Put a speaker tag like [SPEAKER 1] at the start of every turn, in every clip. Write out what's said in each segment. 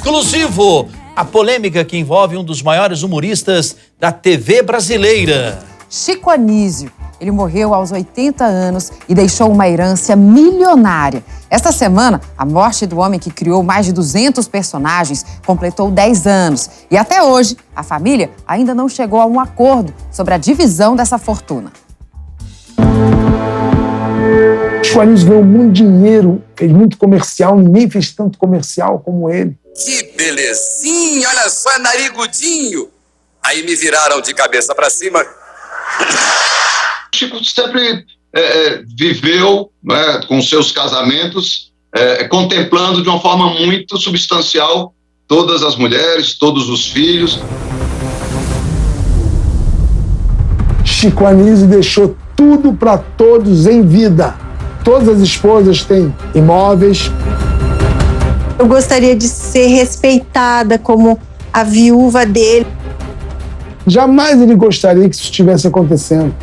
[SPEAKER 1] Exclusivo! A polêmica que envolve um dos maiores humoristas da TV brasileira.
[SPEAKER 2] Chico Anísio. Ele morreu aos 80 anos e deixou uma herança milionária. Esta semana, a morte do homem que criou mais de 200 personagens completou 10 anos. E até hoje, a família ainda não chegou a um acordo sobre a divisão dessa fortuna.
[SPEAKER 3] Chico Anísio ganhou muito dinheiro, fez muito comercial, ninguém fez tanto comercial como ele.
[SPEAKER 4] Que belezinha, olha só, é narigudinho. Aí me viraram de cabeça para cima.
[SPEAKER 5] Chico sempre viveu, né, com seus casamentos, contemplando de uma forma muito substancial todas as mulheres, todos os filhos.
[SPEAKER 3] Chico Anísio deixou tudo para todos em vida. Todas as esposas têm imóveis.
[SPEAKER 6] Eu gostaria de ser respeitada como a viúva dele.
[SPEAKER 3] Jamais ele gostaria que isso estivesse acontecendo.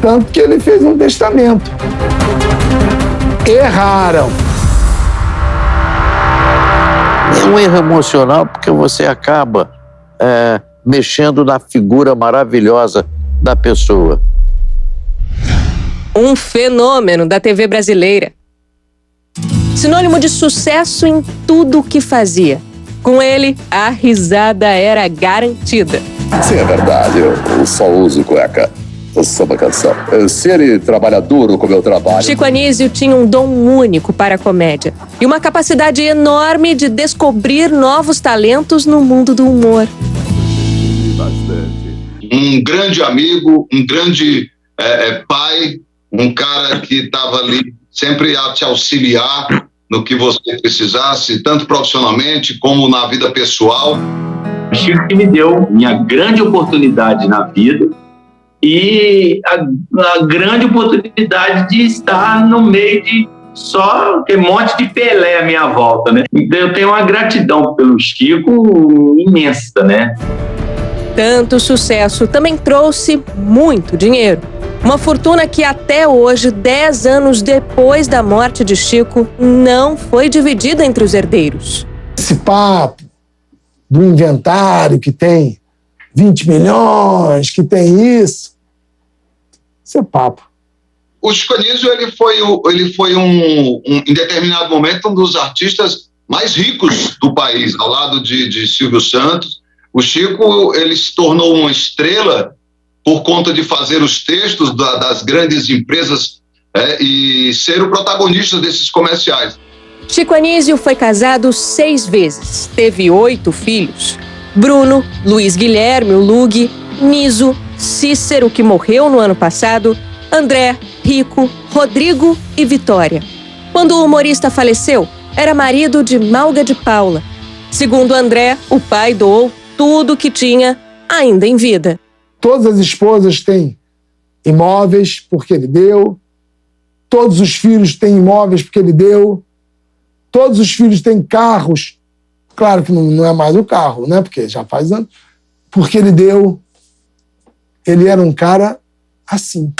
[SPEAKER 3] Tanto que ele fez um testamento. Erraram.
[SPEAKER 7] É um erro emocional porque você acaba mexendo na figura maravilhosa da pessoa.
[SPEAKER 8] Um fenômeno da TV brasileira. Sinônimo de sucesso em tudo o que fazia. Com ele, a risada era garantida.
[SPEAKER 9] Sim, é verdade. Eu só uso cueca. Samba canção. Se ele trabalha duro como eu trabalho...
[SPEAKER 8] Chico Anísio tinha um dom único para a comédia e uma capacidade enorme de descobrir novos talentos no mundo do humor.
[SPEAKER 5] Um grande amigo, um grande pai, um cara que estava ali sempre a te auxiliar no que você precisasse, tanto profissionalmente como na vida pessoal.
[SPEAKER 10] O Chico que me deu minha grande oportunidade na vida e a grande oportunidade de estar no meio de só ter um monte de Pelé à minha volta, né? Então eu tenho uma gratidão pelo Chico imensa, né?
[SPEAKER 8] Tanto sucesso também trouxe muito dinheiro. Uma fortuna que até hoje, 10 anos depois da morte de Chico, não foi dividida entre os herdeiros.
[SPEAKER 3] Esse papo do inventário que tem 20 milhões, que tem isso é papo.
[SPEAKER 5] O Chico Anísio, ele foi em determinado momento, um dos artistas mais ricos do país, ao lado de Silvio Santos. O Chico, ele se tornou uma estrela por conta de fazer os textos das grandes empresas e ser o protagonista desses comerciais.
[SPEAKER 8] Chico Anísio foi casado 6 vezes, teve 8 filhos. Bruno, Luiz Guilherme, o Lug, Niso, Cícero, que morreu no ano passado, André, Rico, Rodrigo e Vitória. Quando o humorista faleceu, era marido de Malga de Paula. Segundo André, o pai doou tudo que tinha ainda em vida.
[SPEAKER 3] Todas as esposas têm imóveis porque ele deu. Todos os filhos têm imóveis porque ele deu. Todos os filhos têm carros. Claro que não é mais o carro, né? Porque já faz anos. Porque ele deu. Ele era um cara assim.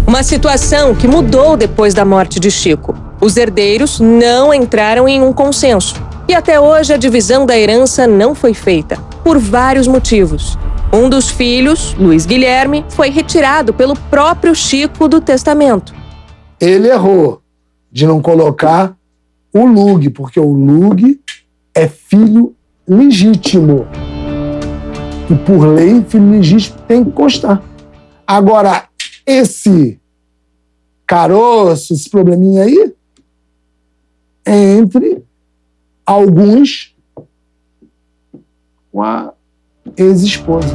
[SPEAKER 8] Uma situação que mudou depois da morte de Chico. Os herdeiros não entraram em um consenso. E até hoje a divisão da herança não foi feita, por vários motivos. Um dos filhos, Luiz Guilherme, foi retirado pelo próprio Chico do testamento.
[SPEAKER 3] Ele errou de não colocar o Lug, porque o Lug é filho legítimo. E por lei, filho legítimo tem que constar. Agora, esse caroço, esse probleminha aí, é entre alguns com a ex-esposa.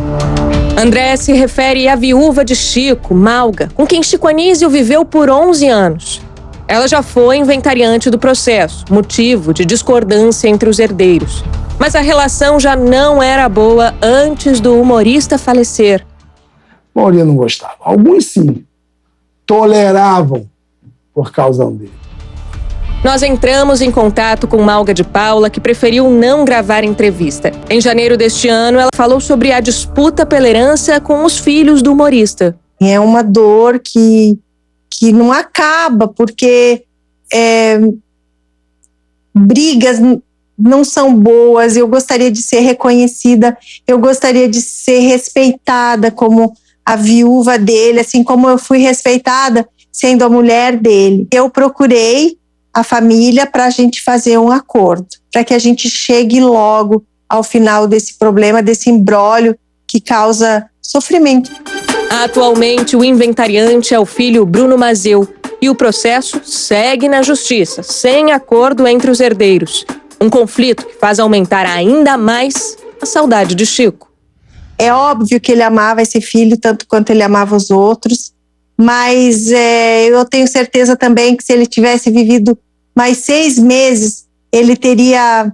[SPEAKER 8] André se refere à viúva de Chico, Malga, com quem Chico Anísio viveu por 11 anos. Ela já foi inventariante do processo, motivo de discordância entre os herdeiros. Mas a relação já não era boa antes do humorista falecer.
[SPEAKER 3] A maioria não gostava. Alguns sim. Toleravam por causa dele.
[SPEAKER 8] Nós entramos em contato com Malga de Paula, que preferiu não gravar entrevista. Em janeiro deste ano, ela falou sobre a disputa pela herança com os filhos do humorista.
[SPEAKER 6] É uma dor que não acaba, porque brigas não são boas, eu gostaria de ser reconhecida, eu gostaria de ser respeitada como a viúva dele, assim como eu fui respeitada sendo a mulher dele. Eu procurei a família para a gente fazer um acordo, para que a gente chegue logo ao final desse problema, desse imbróglio que causa sofrimento.
[SPEAKER 8] Atualmente, o inventariante é o filho Bruno Mazeu e o processo segue na justiça, sem acordo entre os herdeiros. Um conflito que faz aumentar ainda mais a saudade de Chico.
[SPEAKER 6] É óbvio que ele amava esse filho tanto quanto ele amava os outros, mas eu tenho certeza também que se ele tivesse vivido mais 6 meses, ele teria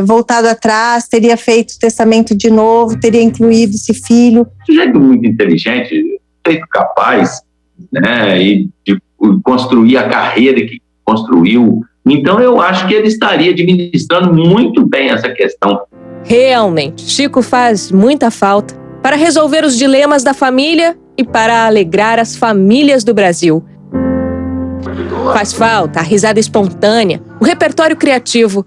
[SPEAKER 6] voltado atrás, teria feito o testamento de novo, teria incluído esse filho.
[SPEAKER 10] Sujeito muito inteligente, feito capaz, né, e de construir a carreira que construiu. Então eu acho que ele estaria administrando muito bem essa questão.
[SPEAKER 8] Realmente, Chico faz muita falta para resolver os dilemas da família e para alegrar as famílias do Brasil. Faz falta a risada espontânea, o repertório criativo.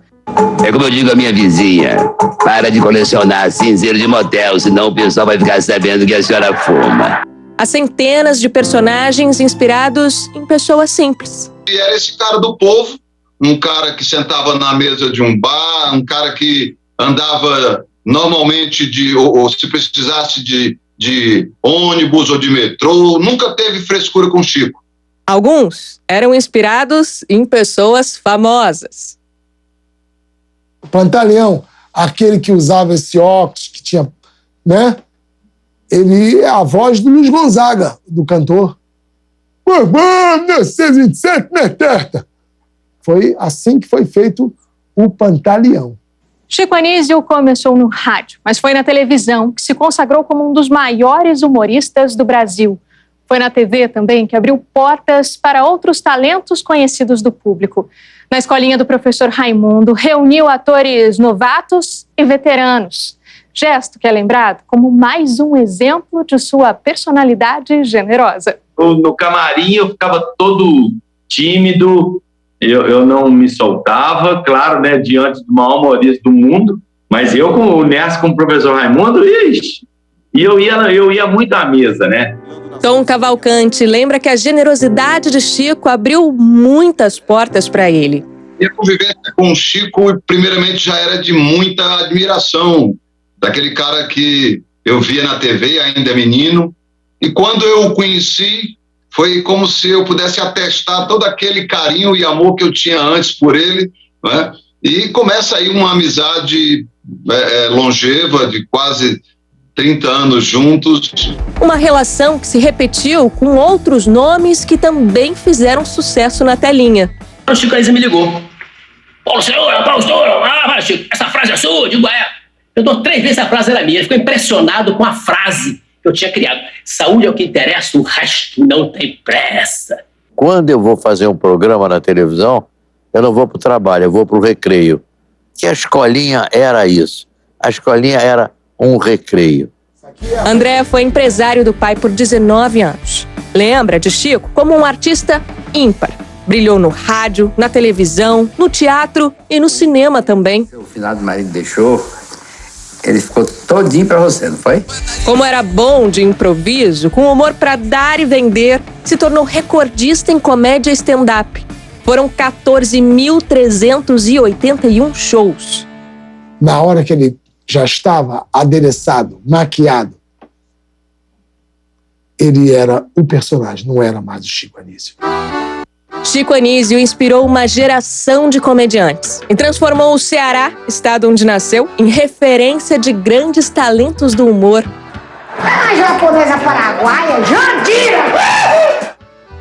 [SPEAKER 11] É como eu digo à minha vizinha, para de colecionar cinzeiro de motel, senão o pessoal vai ficar sabendo que a senhora fuma.
[SPEAKER 8] Há centenas de personagens inspirados em pessoas simples.
[SPEAKER 5] E era esse cara do povo, um cara que sentava na mesa de um bar, um cara que andava normalmente ou se precisasse de ônibus ou de metrô, nunca teve frescura com Chico.
[SPEAKER 8] Alguns eram inspirados em pessoas famosas.
[SPEAKER 3] Pantaleão, aquele que usava esse óculos, que tinha, né? Ele é a voz do Luiz Gonzaga, do cantor. Foi assim que foi feito o Pantaleão.
[SPEAKER 12] Chico Anísio começou no rádio, mas foi na televisão que se consagrou como um dos maiores humoristas do Brasil. Foi na TV também que abriu portas para outros talentos conhecidos do público. Na escolinha do professor Raimundo, reuniu atores novatos e veteranos. Gesto que é lembrado como mais um exemplo de sua personalidade generosa.
[SPEAKER 10] No camarim eu ficava todo tímido, eu não me soltava, claro, né, diante do maior humorista do mundo, mas eu nessa com o professor Raimundo, e eu ia muito à mesa, né?
[SPEAKER 8] Tom Cavalcante lembra que a generosidade de Chico abriu muitas portas para ele.
[SPEAKER 5] E a convivência com o Chico, primeiramente, já era de muita admiração, daquele cara que eu via na TV, ainda menino, e quando eu o conheci, foi como se eu pudesse atestar todo aquele carinho e amor que eu tinha antes por ele, né? E começa aí uma amizade longeva, de quase 30 anos juntos.
[SPEAKER 8] Uma relação que se repetiu com outros nomes que também fizeram sucesso na telinha.
[SPEAKER 13] O Chico Anísio me ligou. Paulo Senhor, Chico, essa frase é sua? Eu digo, eu dou 3 vezes a frase era minha. Ficou impressionado com a frase que eu tinha criado. Saúde é o que interessa, o resto não tem pressa.
[SPEAKER 7] Quando eu vou fazer um programa na televisão, eu não vou para o trabalho, eu vou para o recreio. E a escolinha era isso. A escolinha era um recreio.
[SPEAKER 8] André foi empresário do pai por 19 anos. Lembra de Chico como um artista ímpar. Brilhou no rádio, na televisão, no teatro e no cinema também.
[SPEAKER 14] O finado marido deixou, ele ficou todinho pra você, não foi?
[SPEAKER 8] Como era bom de improviso, com humor pra dar e vender, se tornou recordista em comédia stand-up. Foram 14.381 shows.
[SPEAKER 3] Na hora que ele já estava adereçado, maquiado, ele era o personagem, não era mais o Chico Anísio.
[SPEAKER 8] Chico Anísio inspirou uma geração de comediantes e transformou o Ceará, estado onde nasceu, em referência de grandes talentos do humor.
[SPEAKER 15] A japonesa paraguaia, Jandira!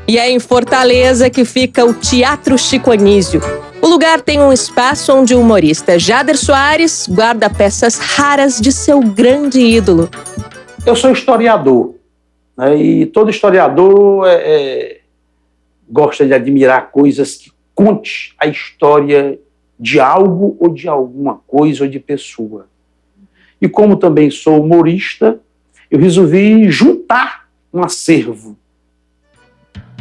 [SPEAKER 8] E é em Fortaleza que fica o Teatro Chico Anísio. O lugar tem um espaço onde o humorista Jader Soares guarda peças raras de seu grande ídolo.
[SPEAKER 16] Eu sou historiador, né, e todo historiador gosta de admirar coisas que conte a história de algo ou de alguma coisa ou de pessoa. E como também sou humorista, eu resolvi juntar um acervo.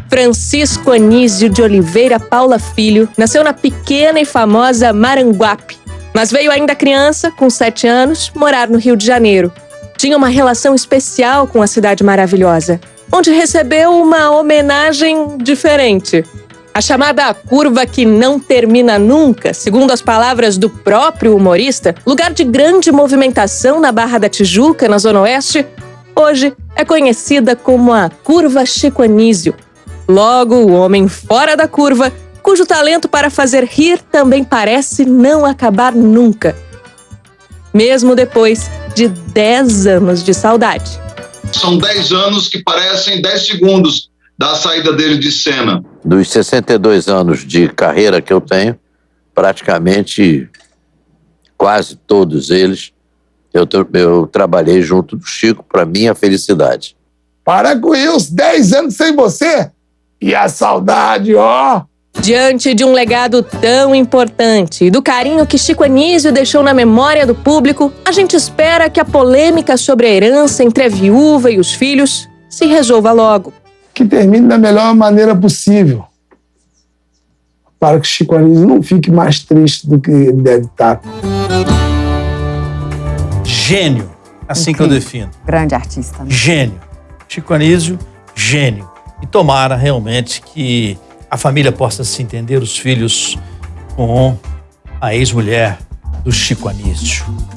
[SPEAKER 8] Francisco Anísio de Oliveira Paula Filho nasceu na pequena e famosa Maranguape, mas veio ainda criança, com 7 anos, morar no Rio de Janeiro. Tinha uma relação especial com a cidade maravilhosa, onde recebeu uma homenagem diferente. A chamada curva que não termina nunca, segundo as palavras do próprio humorista, lugar de grande movimentação na Barra da Tijuca, na Zona Oeste, hoje é conhecida como a Curva Chico Anísio. Logo, o homem fora da curva, cujo talento para fazer rir também parece não acabar nunca. Mesmo depois de 10 anos de saudade.
[SPEAKER 5] São 10 anos que parecem 10 segundos da saída dele de cena.
[SPEAKER 7] Dos 62 anos de carreira que eu tenho, praticamente quase todos eles, eu trabalhei junto do Chico, para minha felicidade.
[SPEAKER 3] Para com isso, 10 anos sem você e a saudade, ó.
[SPEAKER 8] Diante de um legado tão importante e do carinho que Chico Anísio deixou na memória do público, a gente espera que a polêmica sobre a herança entre a viúva e os filhos se resolva logo.
[SPEAKER 3] Que termine da melhor maneira possível, para que Chico Anísio não fique mais triste do que ele deve estar.
[SPEAKER 1] Gênio, assim que eu defino.
[SPEAKER 2] Grande artista. Né?
[SPEAKER 1] Gênio. Chico Anísio, gênio. E tomara realmente que a família possa se entender, os filhos com a ex-mulher do Chico Anísio.